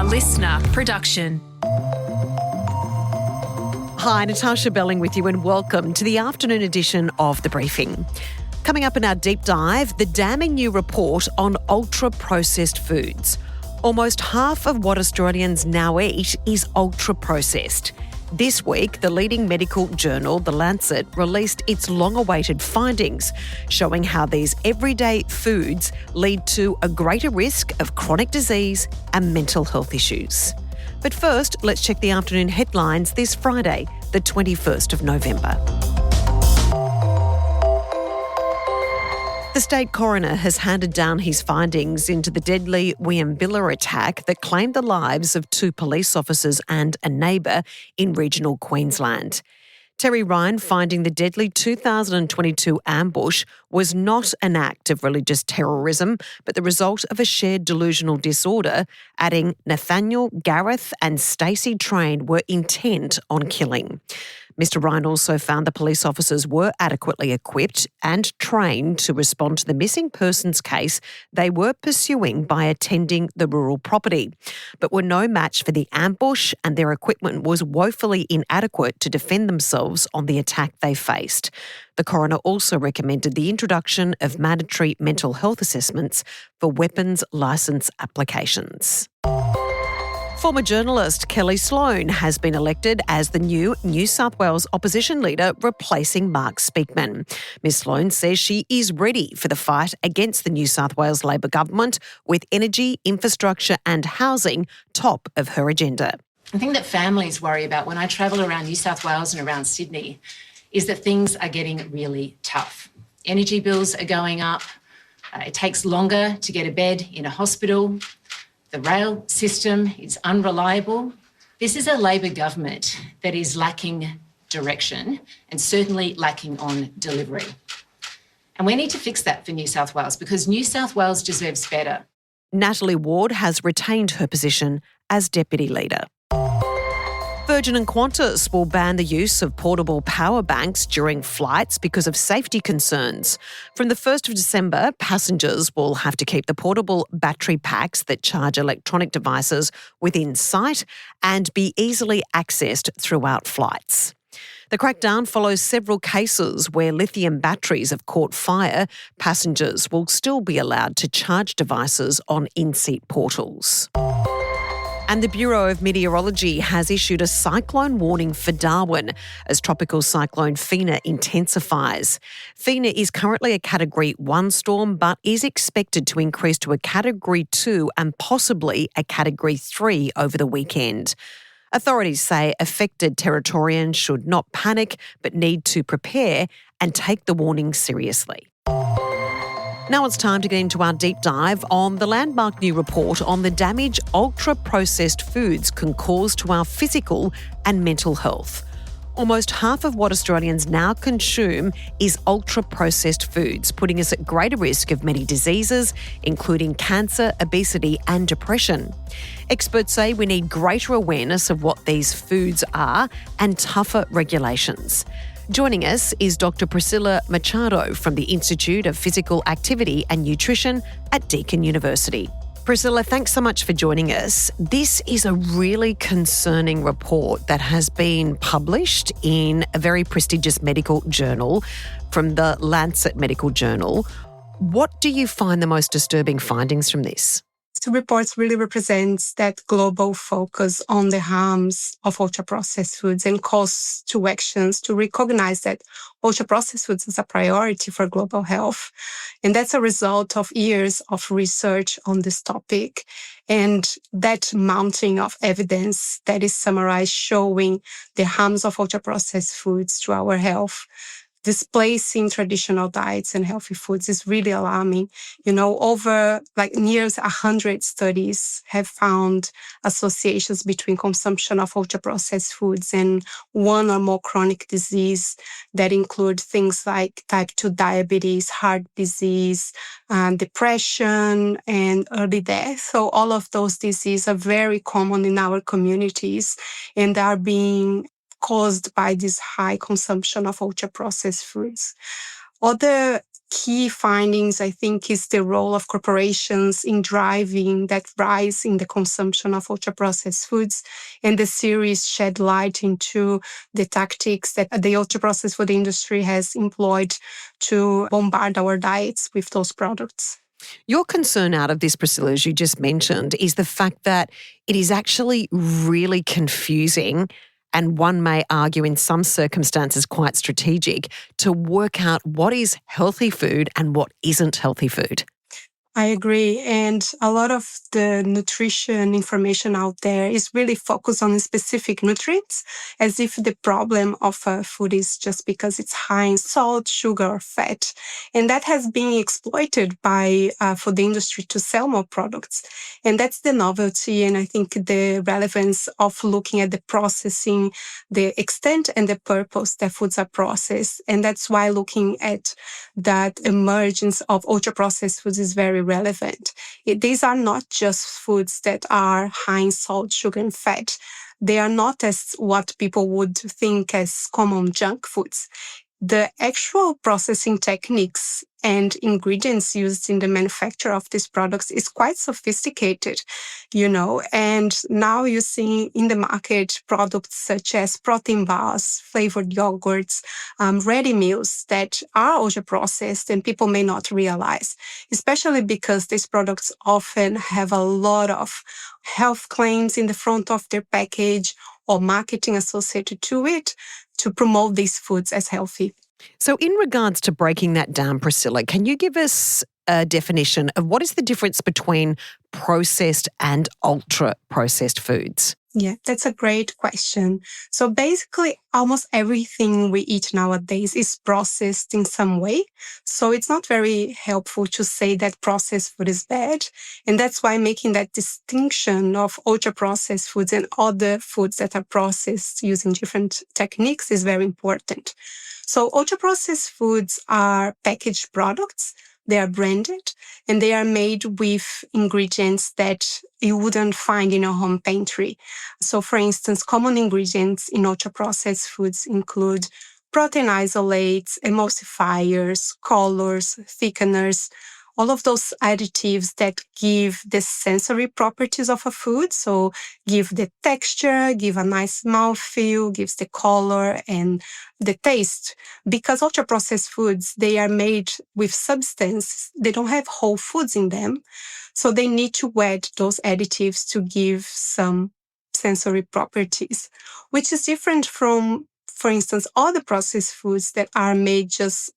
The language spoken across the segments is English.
listener production. Hi, Natarsha Belling with you and welcome to the afternoon edition of The Briefing. Coming up in our deep dive, the damning new report on ultra-processed foods. Almost half of what Australians now eat is ultra-processed. This week, the leading medical journal, The Lancet, released its long-awaited findings, showing how these everyday foods lead to a greater risk of chronic disease and mental health issues. But first, let's check the afternoon headlines this Friday, the 21st of November. The state coroner has handed down his findings into the deadly Wieambilla attack that claimed the lives of 2 police officers and a neighbour in regional Queensland. Terry Ryan finding the deadly 2022 ambush was not an act of religious terrorism, but the result of a shared delusional disorder, adding Nathaniel, Gareth and Stacey Train were intent on killing. Mr Ryan also found the police officers were adequately equipped and trained to respond to the missing persons case they were pursuing by attending the rural property, but were no match for the ambush, and their equipment was woefully inadequate to defend themselves on the attack they faced. The coroner also recommended the introduction of mandatory mental health assessments for weapons licence applications. Former journalist Kellie Sloane has been elected as the new New South Wales opposition leader, replacing Mark Speakman. Ms Sloane says she is ready for the fight against the New South Wales Labor government, with energy, infrastructure and housing top of her agenda. The thing that families worry about when I travel around New South Wales and around Sydney is that things are getting really tough. Energy bills are going up. It takes longer to get a bed in a hospital. The rail system is unreliable. This is a Labor government that is lacking direction and certainly lacking on delivery. And we need to fix that for New South Wales, because New South Wales deserves better. Natalie Ward has retained her position as Deputy Leader. Virgin and Qantas will ban the use of portable power banks during flights because of safety concerns. From the 1st of December, passengers will have to keep the portable battery packs that charge electronic devices within sight and be easily accessed throughout flights. The crackdown follows several cases where lithium batteries have caught fire. Passengers will still be allowed to charge devices on in-seat portals. And the Bureau of Meteorology has issued a cyclone warning for Darwin as tropical cyclone Fina intensifies. Fina is currently a Category 1 storm, but is expected to increase to a Category 2 and possibly a Category 3 over the weekend. Authorities say affected Territorians should not panic but need to prepare and take the warning seriously. Now it's time to get into our deep dive on the landmark new report on the damage ultra-processed foods can cause to our physical and mental health. Almost half of what Australians now consume is ultra-processed foods, putting us at greater risk of many diseases, including cancer, obesity and depression. Experts say we need greater awareness of what these foods are and tougher regulations. Joining us is Dr Priscila Machado from the Institute of Physical Activity and Nutrition at Deakin University. Priscila, thanks so much for joining us. This is a really concerning report that has been published in a very prestigious medical journal from the Lancet Medical Journal. What do you find the most disturbing findings from this? The report really represents that global focus on the harms of ultra-processed foods and calls to actions to recognize that ultra-processed foods is a priority for global health. And that's a result of years of research on this topic and that mounting of evidence that is summarized showing the harms of ultra-processed foods to our health. Displacing traditional diets and healthy foods is really alarming. Over nearly 100 studies have found associations between consumption of ultra-processed foods and one or more chronic disease that include things like type 2 diabetes, heart disease, depression, and early death. So all of those diseases are very common in our communities and are being caused by this high consumption of ultra-processed foods. Other key findings, I think, is the role of corporations in driving that rise in the consumption of ultra-processed foods. And the series shed light into the tactics that the ultra-processed food industry has employed to bombard our diets with those products. Your concern out of this, Priscila, as you just mentioned, is the fact that it is actually really confusing, and one may argue in some circumstances quite strategic, to work out what is healthy food and what isn't healthy food. I agree. And a lot of the nutrition information out there is really focused on specific nutrients, as if the problem of food is just because it's high in salt, sugar, or fat. And that has been exploited by for the industry to sell more products. And that's the novelty. And I think the relevance of looking at the processing, the extent and the purpose that foods are processed. And that's why looking at that emergence of ultra-processed foods is very relevant. These are not just foods that are high in salt, sugar, and fat. They are not as what people would think as common junk foods. The actual processing techniques and ingredients used in the manufacture of these products is quite sophisticated, and now you see in the market products such as protein bars, flavored yogurts, ready meals that are ultra processed and people may not realize, especially because these products often have a lot of health claims in the front of their package or marketing associated to it to promote these foods as healthy. So in regards to breaking that down, Priscila, can you give us a definition of what is the difference between processed and ultra-processed foods? Yeah, that's a great question. So basically, almost everything we eat nowadays is processed in some way. So it's not very helpful to say that processed food is bad. And that's why making that distinction of ultra-processed foods and other foods that are processed using different techniques is very important. So ultra-processed foods are packaged products. They are branded and they are made with ingredients that you wouldn't find in a home pantry. So, for instance, common ingredients in ultra-processed foods include protein isolates, emulsifiers, colors, thickeners, all of those additives that give the sensory properties of a food. So give the texture, give a nice mouthfeel, gives the color and the taste. Because ultra-processed foods, they are made with substance. They don't have whole foods in them. So they need to add those additives to give some sensory properties, which is different from, for instance, other processed foods that are made just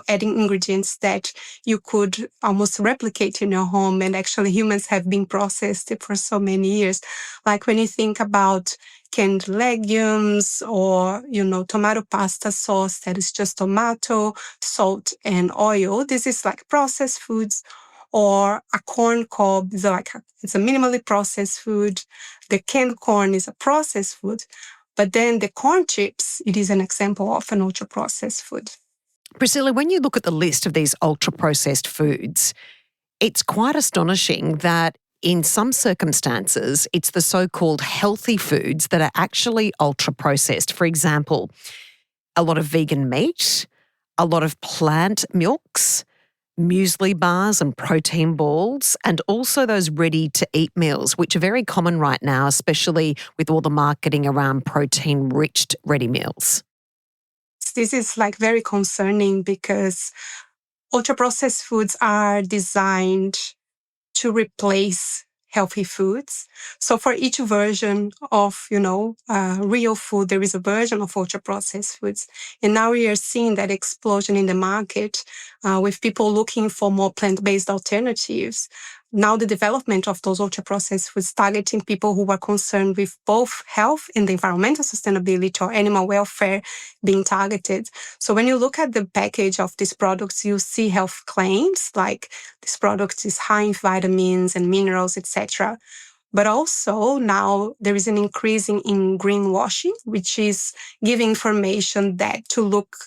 adding ingredients that you could almost replicate in your home. And actually humans have been processed for so many years. Like when you think about canned legumes or, tomato pasta sauce that is just tomato, salt, and oil. This is like processed foods. Or a corn cob is it's a minimally processed food. The canned corn is a processed food. But then the corn chips, it is an example of an ultra-processed food. Priscila, when you look at the list of these ultra-processed foods, it's quite astonishing that in some circumstances, it's the so-called healthy foods that are actually ultra-processed. For example, a lot of vegan meat, a lot of plant milks, muesli bars and protein balls, and also those ready-to-eat meals, which are very common right now, especially with all the marketing around protein-rich ready meals. This is very concerning because ultra-processed foods are designed to replace healthy foods. So for each version of, real food, there is a version of ultra-processed foods. And now we are seeing that explosion in the market with people looking for more plant-based alternatives. Now the development of those ultra-processed foods targeting people who are concerned with both health and the environmental sustainability or animal welfare being targeted. So when you look at the package of these products, you see health claims like this product is high in vitamins and minerals, etc. But also now there is an increase in greenwashing, which is giving information that to look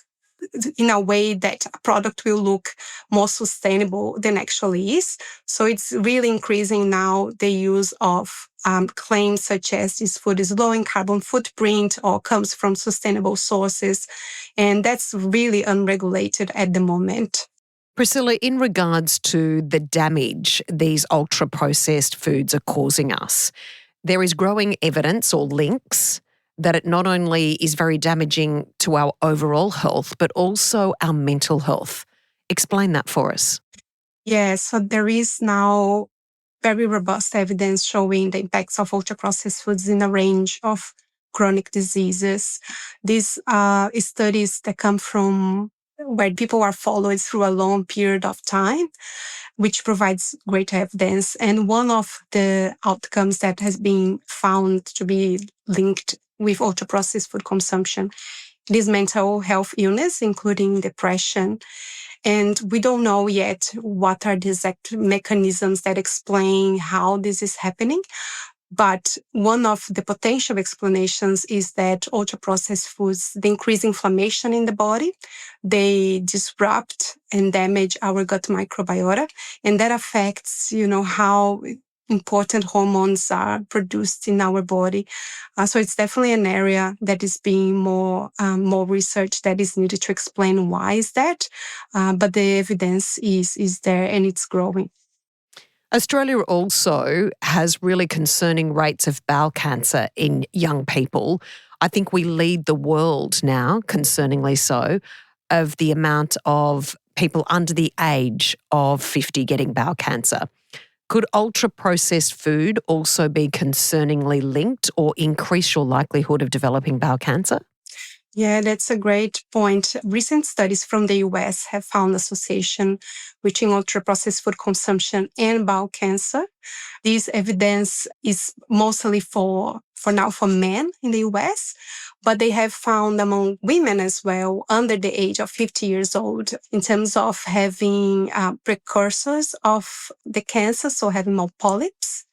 in a way that a product will look more sustainable than actually is. So it's really increasing now the use of claims such as this food is low in carbon footprint or comes from sustainable sources. And that's really unregulated at the moment. Priscila, in regards to the damage these ultra-processed foods are causing us, there is growing evidence or links that it not only is very damaging to our overall health, but also our mental health. Explain that for us. Yeah, so there is now very robust evidence showing the impacts of ultra-processed foods in a range of chronic diseases. These are studies that come from where people are followed through a long period of time, which provides great evidence. And one of the outcomes that has been found to be linked with ultra-processed food consumption is mental health illness, including depression. And we don't know yet what are the exact mechanisms that explain how this is happening. But one of the potential explanations is that ultra-processed foods, they increase inflammation in the body, they disrupt and damage our gut microbiota, and that affects, how important hormones are produced in our body. So it's definitely an area that is being more research that is needed to explain why is that. But the evidence is there and it's growing. Australia also has really concerning rates of bowel cancer in young people. I think we lead the world now, concerningly so, of the amount of people under the age of 50 getting bowel cancer. Could ultra-processed food also be concerningly linked or increase your likelihood of developing bowel cancer? Yeah, that's a great point. Recent studies from the US have found association between ultra-processed food consumption and bowel cancer. This evidence is mostly for men in the US, but they have found among women as well under the age of 50 years old in terms of having precursors of the cancer, so having more polyps,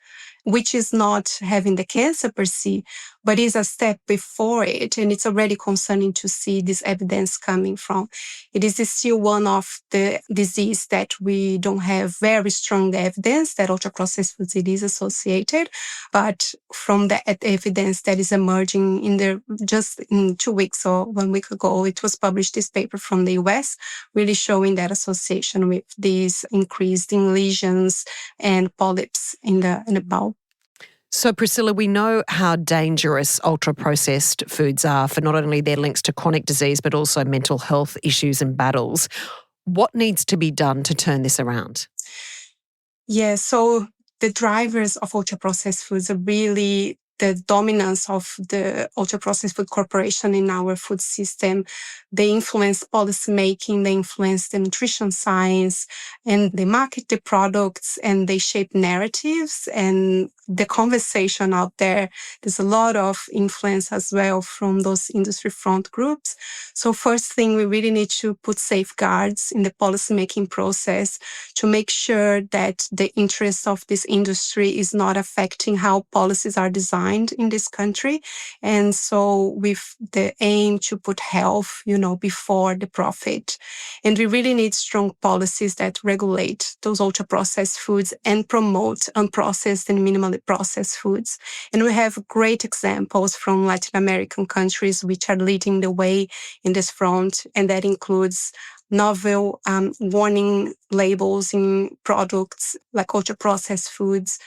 which is not having the cancer per se, but is a step before it. And it's already concerning to see this evidence coming from. It is still one of the disease that we don't have very strong evidence that ultra-processed foods it is associated. But from the evidence that is emerging just in 2 weeks or 1 week ago, it was published this paper from the US, really showing that association with these increased in lesions and polyps in the bowel. So, Priscila, we know how dangerous ultra-processed foods are for not only their links to chronic disease, but also mental health issues and battles. What needs to be done to turn this around? Yeah, so the drivers of ultra-processed foods are really the dominance of the ultra-processed food corporation in our food system. They influence policy making, they influence the nutrition science, and they market the products and they shape narratives and the conversation out there. There's a lot of influence as well from those industry front groups. So first thing, we really need to put safeguards in the policymaking process to make sure that the interest of this industry is not affecting how policies are designed in this country. And so with the aim to put health, before the profit. And we really need strong policies that regulate those ultra-processed foods and promote unprocessed and minimally processed foods. And we have great examples from Latin American countries which are leading the way in this front, and that includes novel warning labels in products like ultra-processed foods.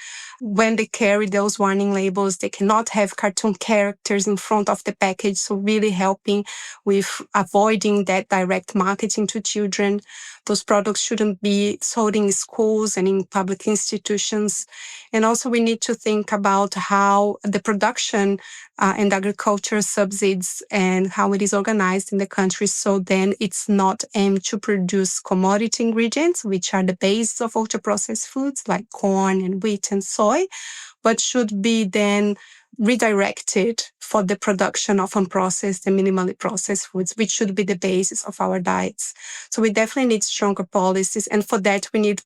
When they carry those warning labels, they cannot have cartoon characters in front of the package, so really helping with avoiding that direct marketing to children. Those products shouldn't be sold in schools and in public institutions. And also we need to think about how the production and agriculture subsidies and how it is organized in the country, so then it's not aimed to produce commodity ingredients, which are the base of ultra-processed foods like corn and wheat and soy, but should be then redirected for the production of unprocessed and minimally processed foods, which should be the basis of our diets. So we definitely need stronger policies, and for that we need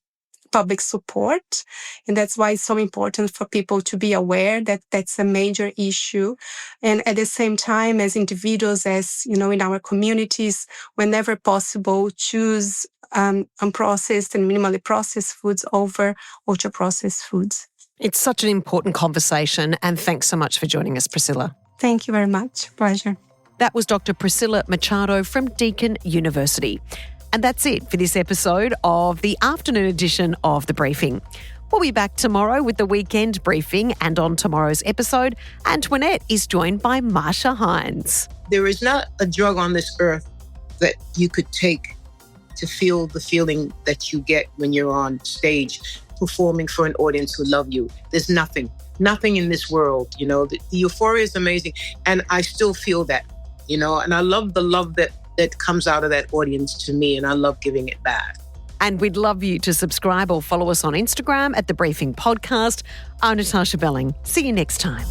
public support. And that's why it's so important for people to be aware that that's a major issue. And at the same time, as individuals, as in our communities, whenever possible, choose unprocessed and minimally processed foods over ultra-processed foods. It's such an important conversation, and thanks so much for joining us, Priscila. Thank you very much. Pleasure. That was Dr. Priscila Machado from Deakin University. And that's it for this episode of the afternoon edition of The Briefing. We'll be back tomorrow with the weekend briefing, and on tomorrow's episode, Antoinette is joined by Marsha Hines. There is not a drug on this earth that you could take to feel the feeling that you get when you're on stage performing for an audience who love you. There's nothing in this world, The euphoria is amazing, and I still feel that, and I love the love that comes out of that audience to me, and I love giving it back. And we'd love you to subscribe or follow us on Instagram at The Briefing Podcast. I'm Natarsha Belling. See you next time.